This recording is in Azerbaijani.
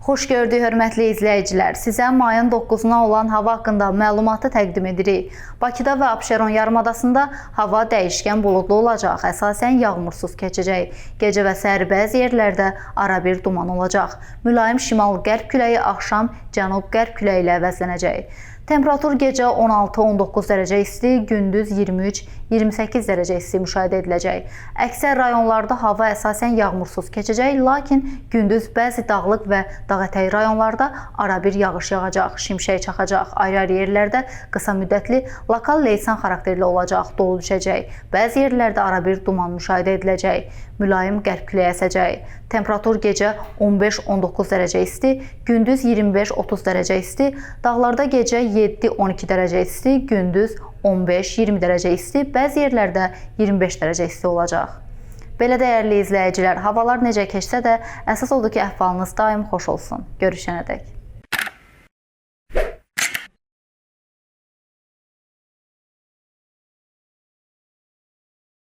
Xoş gördük, hörmətli izləyicilər. Sizə mayın 9-na olan hava haqqında məlumatı təqdim edirik. Bakıda və Abşeron yarımadasında hava dəyişkən buludlu olacaq, əsasən yağmursuz keçəcək. Gecə və səhər bəzi yerlərdə arabir duman olacaq. Mülayim şimal-qərb küləyi axşam cənub-qərb küləyi ilə əvəzlənəcək. Temperatur gecə 16-19 dərəcə isti, gündüz 23-28 dərəcə isti müşahidə ediləcək. Əksər rayonlarda hava əsasən yağmursuz keçəcək, lakin gündüz bəzi dağlıq və dağətəyi rayonlarda arabir yağış yağacaq, şimşək çaxacaq. Ayrı-ayrı yerlərdə qısa müddətli lokal leysan xarakterli olacaq, dolu düşəcək. Bəzi yerlərdə arabir duman müşahidə ediləcək. Mülayim qərb küləyi əsəcək. Temperatur gecə 15-19 dərəcə isti, gündüz 25-30 dərəcə isti, dağlarda gecə 7-12 dərəcə isti, gündüz 15-20 dərəcə isti, bəzi yerlərdə 25 dərəcə isti olacaq. Belə dəyərli izləyicilər, havalar necə keçsə də, əsas odur ki, əhvalınız daim xoş olsun. Görüşənədək.